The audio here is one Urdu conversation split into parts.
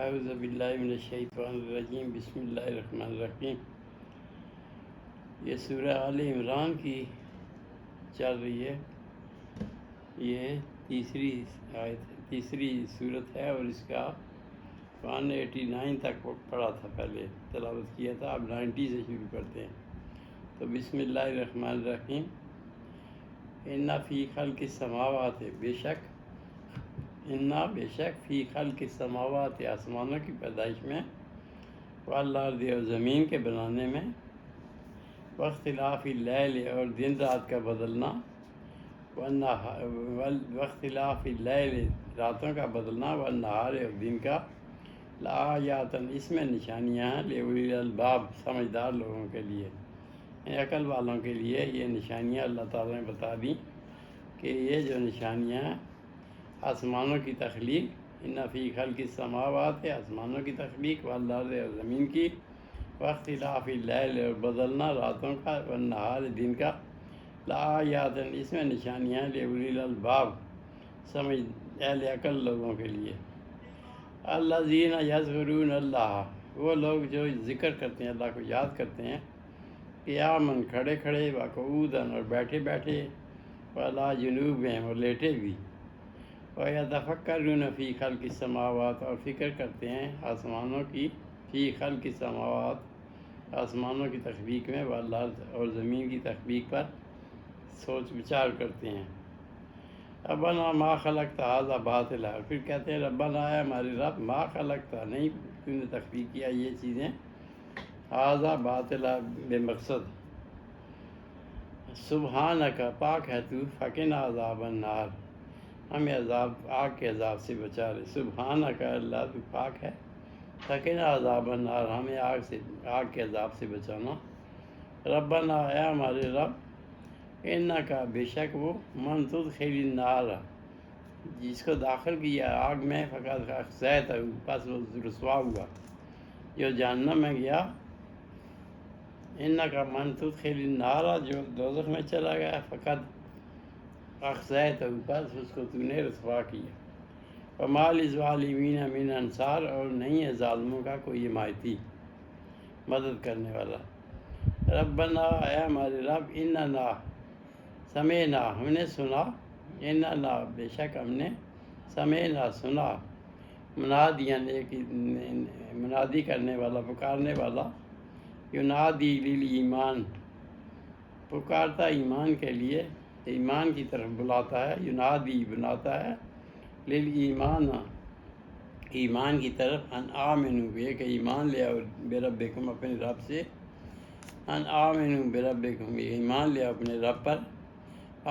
اعوذ باللہ من الشیطان الرجیم، بسم اللہ الرحمن الرحیم۔ یہ سورہ آل عمران کی چل رہی ہے، یہ تیسری صورت ہے اور اس کا 189 تک پڑھا تھا، پہلے تلاوت کیا تھا، اب 90 سے شروع کرتے ہیں۔ تو بسم اللہ الرحمن الرحیم۔ ان فی خلق السماوات، بے شک فی خلق السماوات، آسمانوں کی پیدائش میں، والارض، اور زمین کے بنانے میں، واختلاف اللیل، اور دن رات کا بدلنا، واختلاف اللیل، راتوں کا بدلنا، والنہار، اور دن کا، لآیات، اس میں نشانیاں ہیں، لأولی الالباب، سمجھدار لوگوں کے لیے، عقل والوں کے لیے یہ نشانیاں اللہ تعالیٰ نے بتا دیں کہ یہ جو نشانیاں ہیں آسمانوں کی تخلیق، ان فی خلق السماوات، آسمانوں کی تخلیق، والارض، اور زمین کی، واختلاف اللیل، اور بدلنا راتوں کا، والنہار، دن کا، لآیات، اس میں نشانیاں لأولی الالباب، سمجھ اہل عقل لوگوں کے لیے۔ الذین یذکرون اللہ، وہ لوگ جو ذکر کرتے ہیں، اللہ کو یاد کرتے ہیں، قیاماً، کھڑے کھڑے، وقعوداً، اور بیٹھے بیٹھے، وعلی جنوبہم، اور لیٹے بھی، وَيَتَفَكَّرُونَ فِي خَلْقِ السَّمَاوَاتِ، اور فکر کرتے ہیں آسمانوں کی، فی خلق السماوات، آسمانوں کی تخلیق میں، والارض، اور زمین کی تخلیق پر سوچ وچار کرتے ہیں۔ ربنا ما خلقت ھذا باطلا، پھر کہتے ہیں ربنا، اے ہمارے رب، ما خلقت، نہیں تو نے تخلیق کیا یہ چیزیں، ھذا باطلا، بے مقصد، سبحانک، پاک ہے تو، فقنا عذاب النار، ہمیں آگ کے عذاب سے بچا لے۔ سبحانک، اللہ تو پاک ہے، فقنا عذاب النار، ہمیں آگ کے عذاب سے بچانا۔ ربنا، اے ہمارے رب، انکا، بے شک وہ، من تدخل النار، جس کو داخل کیا آگ میں، فقد اخزیتہ، پس وہ رسوا ہوا، جو جہنم میں گیا۔ انکا من تدخل النار، جو دوزخ میں چلا گیا، فقد اخزیتہ، پس اس کو تو نے رسوا کیا۔ وما للظالمین من انصار، اور نہیں ہے ظالموں کا کوئی حمایتی، مدد کرنے والا۔ ربنا، اے ہمارے رب، اننا، سمعنا، ہم نے سنا، اننا، بے شک ہم نے، سمعنا، سنا، منادیاں، ایک منادی کرنے والا، پکارنے والا، ینادی للایمان، پکارتا ایمان کے لیے، ایمان کی طرف بلاتا ہے، ینادی، بلاتا ہے، للایمان، ایمان کی طرف، ان آمنوا، کہ ایمان لے آؤ بربکم، اپنے رب سے، ان آمنوا بربکم، ایمان لے آؤ اپنے رب پر،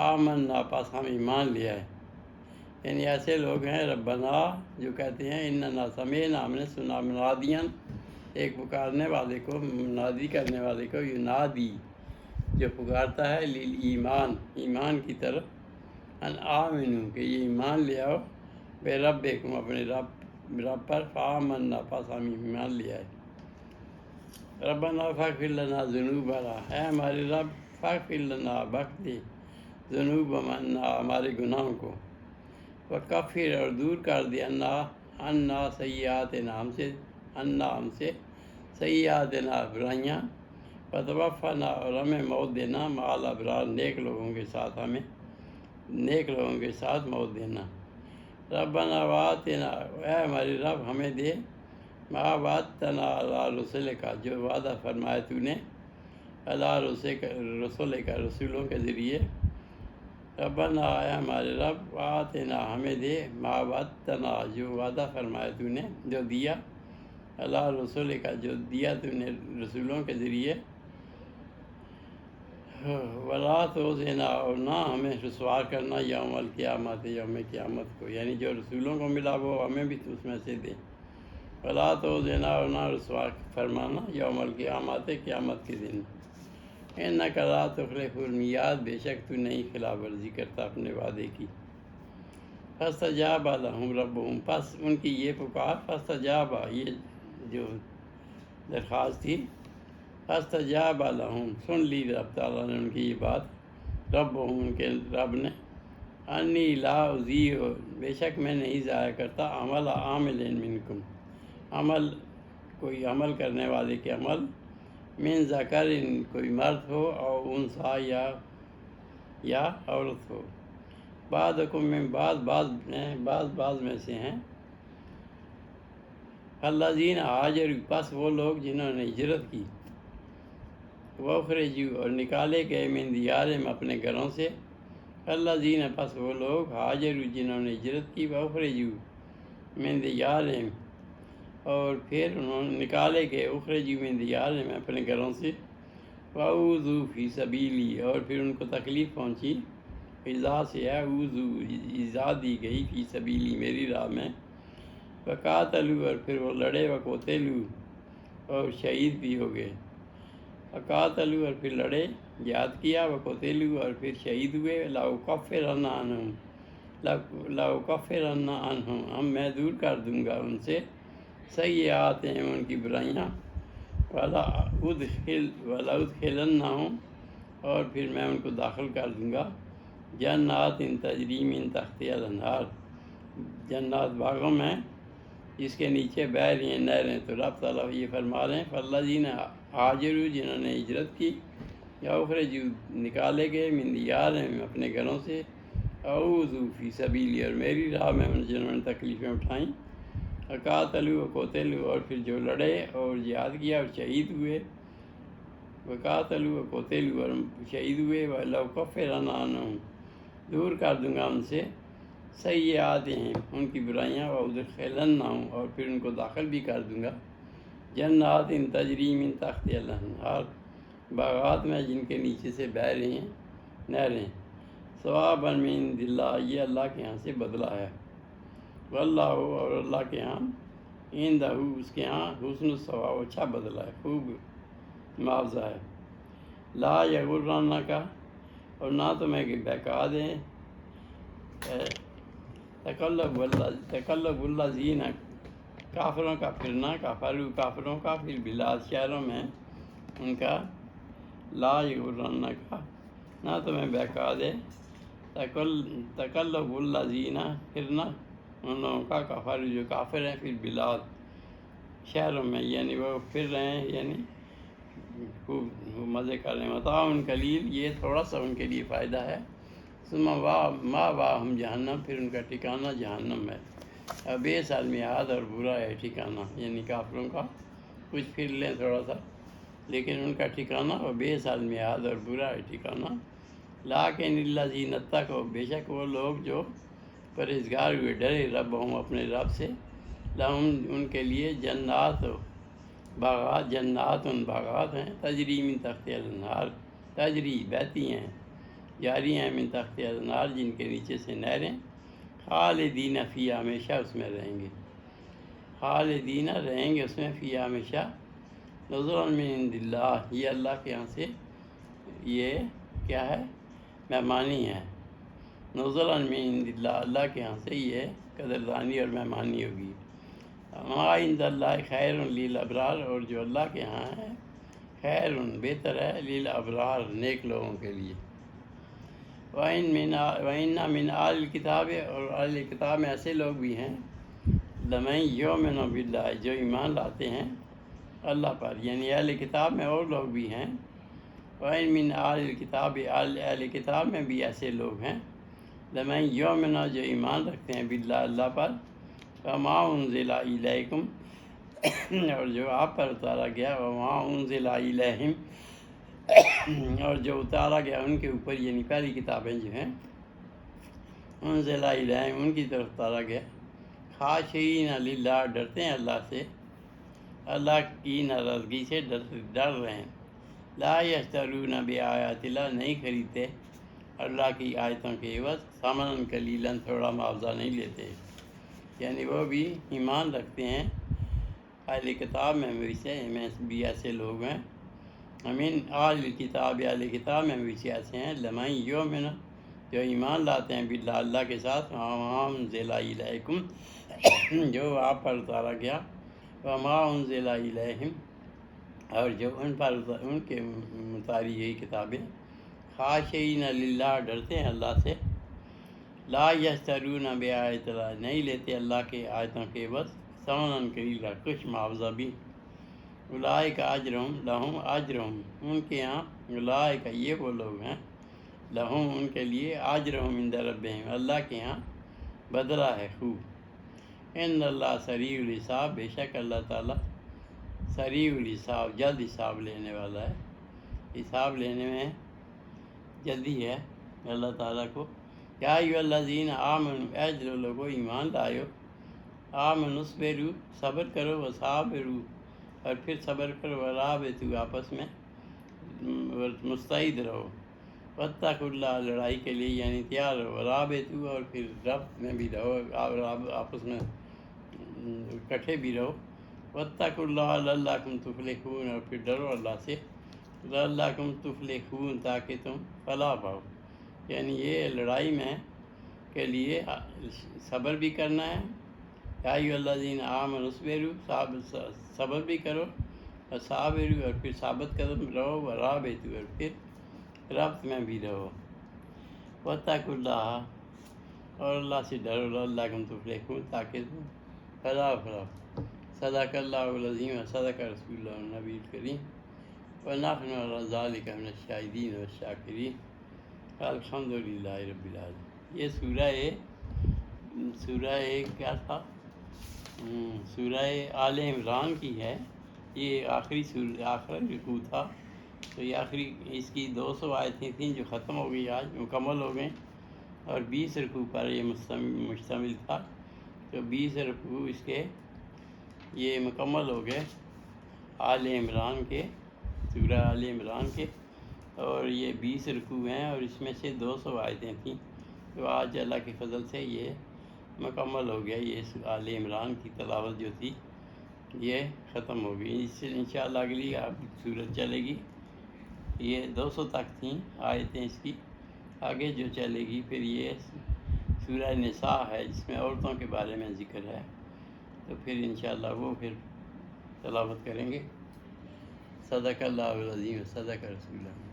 آمنا، پس ہم ایمان لے آئے۔ یعنی ایسے لوگ ہیں ربنا جو کہتے ہیں اننا سمعنا، ہم نے سنا، منادیاں، ایک پکارنے والے کو، منادی کرنے والے کو، ینادی، جو پکارتا ہے، للایمان، ایمان کی طرف، ان آمنوا، کہ یہ ایمان لے آؤ، بربکم، اپنے رب پر، فآمنا، پس ہم ایمان لے آئے۔ ربنا فاغفر لنا ذنوبنا، اے ہمارے رب، فاغفر لنا، بخش دے، ذنوبنا، ہمارے گناہوں کو، وکفر، اور دور کر دے، عنا سیئاتنا، ہم سے سیئاتنا، برائیاں، وتوفنا، اور ہمیں موت دینا، مع الابرار، نیک لوگوں کے ساتھ، ہمیں نیک لوگوں کے ساتھ موت دینا۔ ربنا وآتنا، اے ہمارے رب، ہمیں دے، ما وعدتنا علی رسلک، جو وعدہ فرمایا تو نے، علی رسلک، رسولوں کے ذریعے۔ ربنا، اے ہمارے رب، وآتنا، ہمیں دے، ما وعدتنا، جو وعدہ فرمایا تو نے، جو دیا، علی رسلک، جو دیا تو نے رسولوں کے ذریعے، ولا تخزنا، اور نہ ہمیں رسوا کرنا، یوم القیامت، یوم قیامت کو، یعنی جو رسولوں کو ملا وہ ہمیں بھی تو اس میں سے دے۔ ولا تخزنا، اور نہ رسوا فرمانا، یوم القیامت، قیامت کے دن۔ انک لا تخلف المیعاد، بے شک تو نہیں خلاف ورزی کرتا اپنے وعدے کی۔ فاستجاب لهم ربهم، پس ان کی یہ پکار، فاستجاب، یہ جو درخواست تھی، فاستجاب لهم، سن لی رب تعالیٰ نے ان کی یہ بات، ربهم، ان کے رب نے، انی لا اضیع، بے شک میں نہیں ضائع کرتا، عمل عامل منکم، عمل کوئی عمل کرنے والے کے عمل، من ذکر کوئی مرد ہو، اور انسا یا عورت ہو، بعضکم من بعض میں سے ہیں، الذین ہاجروا پس وہ لوگ جنہوں نے ہجرت کی، واخرجوا اور نکالے گئے، من دیارہم اپنے گھروں سے، الذین پس وہ لوگ ہاجروا جنہوں نے ہجرت کی، واخرجوا من دیارہم اور پھر انہوں نے نکالے گئے، اخرجوا من دیارہم اپنے گھروں سے، واوذوا فی سبیلی اور پھر ان کو تکلیف پہنچی، ایذا سے ہے اوذوا ایذا دی گئی، فی سبیلی میری راہ میں، وقاتلوا اور پھر وہ لڑے، وقتلوا اور شہید بھی ہو گئے، وقاتلوا اور پھر لڑے جہاد کیا، وقتلوا اور پھر شہید ہوئے، لأکفرن عنہم ہم میں دور کر دوں گا ان سے، سیئات ہیں ان کی برائیاں، وَلَأُدْخِلَنَّهُمْ اور پھر میں ان کو داخل کر دوں گا، جنات تجری من تحتها الانہار جنات باغوں میں جس کے نیچے بہہ رہی ہیں نہریں۔ تو رب تعالیٰ یہ فرما رہے ہیں، فالذین ہاجروا جنہوں نے ہجرت کی، یا اخرجوا نکالے گئے، من دیارہم اپنے گھروں سے، اوذوا فی سبیلی اور میری راہ میں جنہوں نے تکلیفیں اٹھائیں، وقاتلوا وقتلوا اور پھر جو لڑے اور جہاد کیا اور شہید ہوئے، وقاتلوا وقتلوا اور شہید ہوئے، لأکفرن عنہم دور کر دوں گا ان سے، سیئات ہیں ان کی برائیاں، وأدخلنہم اور پھر ان کو داخل بھی کر دوں گا، جنات تجری من تحتها الانہار باغات میں جن کے نیچے سے بہہ رہی ہیں نہریں، ثوابا من عند اللہ یہ اللہ کے ہاں سے بدلہ ہے، واللہ اور اللہ کے ہاں، عندہ اس کے ہاں حسن الثواب اچھا بدلہ ہے، خوب معاوضہ ہے، لا یغرنک اور نہ تمہیں بہکا دیں، تقلب الذین کافروں کا پھرنا، کافروں کا پھر بلاد شہروں میں ان کا، لا یغرنک نہ تمہیں بہکا دے، تقلب الذین پھرنا ان لوگوں کا، کفر جو کافر ہیں، پھر بلاد شہروں میں، یعنی وہ پھر رہے ہیں، یعنی خوب مزے کر رہے ہیں، متاع قلیل یہ تھوڑا سا ان کے لیے فائدہ ہے، ثم مأواہم جہنم پھر ان کا ٹھکانہ جہنم ہے، بئس المہاد اور برا ہے ٹھکانہ، یعنی کافروں کا کچھ پھر لیں تھوڑا سا لیکن ان کا ٹھکانہ بئس المہاد اور برا ہے ٹھکانہ، لیکن الذین اتقوا بے شک وہ لوگ جو پرہیزگار ہوئے ڈرے ربہم اپنے رب سے، لہم ان کے لیے جنات باغات ہیں، تجری من تحتها الانہار تجری بہتی ہیں، جاری ہیں، من تحتها الانہار جن کے نیچے سے نہریں، خالدین فیہا ہمیشہ اس میں رہیں گے، خالدین رہیں گے اس میں، فیہا ہمیشہ، نزلا من عند اللہ یہ اللہ کے یہاں سے یہ کیا ہے مہمانی ہے، نزلا من عند اللہ اللہ کے یہاں سے یہ قدردانی اور مہمانی ہوگی، ما عند اللہ خیر للابرار اور جو اللہ کے ہاں ہے خیر بہتر ہے، للابرار نیک لوگوں کے لیے، وَإِنَّ مِنْ أَهْلِ الْكِتَابِ اور اہل کتاب میں ایسے لوگ بھی ہیں، لَمَن يُؤْمِنُ بِاللَّهِ جو ایمان لاتے ہیں اللہ پر، یعنی اہل کتاب میں اور لوگ بھی ہیں، وَإِنَّ مِنْ أَهْلِ الْكِتَابِ اہل کتاب میں بھی ایسے لوگ ہیں، لَمَن يُؤْمِنُ جو ایمان رکھتے ہیں باللہ اللہ پر، وَمَا أُنزِلَ إِلَيْكُمْ اور جو آپ پر اتارا گیا، وَمَا أُنزِلَ إِلَيْهِمْ اور جو اتارا گیا ان کے اوپر، یعنی پہلی کتابیں جو ہیں انزل الیہم ان کی طرف اتارا گیا، خاشعین للہ ڈرتے ہیں اللہ سے، اللہ کی ناراضگی سے ڈر رہے ہیں، لا یشترون بآیات اللہ نہیں خریدتے اللہ کی آیتوں کے عوض، ثمنا قلیلا تھوڑا معاوضہ نہیں لیتے، یعنی وہ بھی ایمان رکھتے ہیں، اہل کتاب میں بھی ایسے لوگ ہیں، امین اہل کتاب اہل کتاب میں بھی ایسے ہیں، لمن یؤمن جو ایمان لاتے ہیں باللہ اللہ کے ساتھ، وما انزل الیکم جو آپ پر اتارا گیا، وما انزل الیہم اور جو ان پر ان کے اتاری گئی کتابیں، خاشعین للہ ڈرتے ہیں اللہ سے، لا یشترون بآیات اللہ نہیں لیتے اللہ کے آیتوں کے بس، ثمناً قلیلا، کچھ معاوضہ بھی۔ اولئک اجرہم لہم اجرہم، ان کے یہاں اولئک یہ وہ لوگ ہیں، لہم ان کے لیے اجرہم عند ربہم، اللہ کے یہاں بدلہ ہے خوب۔ ان اللہ سریع الحساب، بے شک اللہ تعالیٰ سریع الحساب، جلد حساب لینے والا ہے، حساب لینے میں جلدی ہے اللہ تعالیٰ کو۔ یا ایھا الذین آمنوا، اے جو لوگوں ایمان لائو، آمنوا اصبروا، صبر کرو، وصابروا، اور پھر صبر کرو، ورابطوا، آپس میں مستعد رہو، واتقوا اللہ، لڑائی کے لیے یعنی تیار رہو، ورابطوا، اور پھر ربط میں بھی رہو، آپس میں اکٹھے بھی رہو، واتقوا اللہ لعلکم تفلحون، اور پھر ڈرو اللہ سے، لعلکم تفلحون، تاکہ تم فلاح پاؤ۔ یعنی یہ لڑائی میں کے لیے صبر بھی کرنا ہے، یا ایھا الذین آمنوا اصبروا، صبر بھی کرو، وصابروا، اور پھر ثابت قدم رہو، ورابطوا، اور پھر ربط میں بھی رہو، واتقوا اللہ، اور اللہ سے ڈرو، لعلکم تفلحون، تاکہ تم فلاح پاؤ۔ صدق اللہ العظیم و صدق رسول اللہ النبی الکریم، ونحن علی ذلک من الشاہدین والشاکرین، الحمد للہ رب العالمین۔ یہ سورہ کیا تھا؟ سورہ آل عمران کی ہے، یہ آخری رکوع تھا، تو یہ آخری اس کی 200 آیتیں تھیں جو ختم ہو گئی، آج مکمل ہو گئیں، اور 20 رکوع پر یہ مشتمل تھا، تو 20 رکوع اس کے یہ مکمل ہو گئے آل عمران کے، سورہ آل عمران کے، اور یہ 20 رکوع ہیں، اور اس میں سے 200 آیتیں تھیں، تو آج اللہ کے فضل سے یہ مکمل ہو گیا، یہ آل عمران کی تلاوت جو تھی یہ ختم ہو گئی۔ اس سے انشاءاللہ اگلی سورت چلے گی، یہ 200 تک تھیں آیتیں اس کی، آگے جو چلے گی پھر یہ سورہ نساء ہے، جس میں عورتوں کے بارے میں ذکر ہے، تو پھر انشاءاللہ وہ پھر تلاوت کریں گے۔ صدق اللہ العظیم، صدق رسول اللہ۔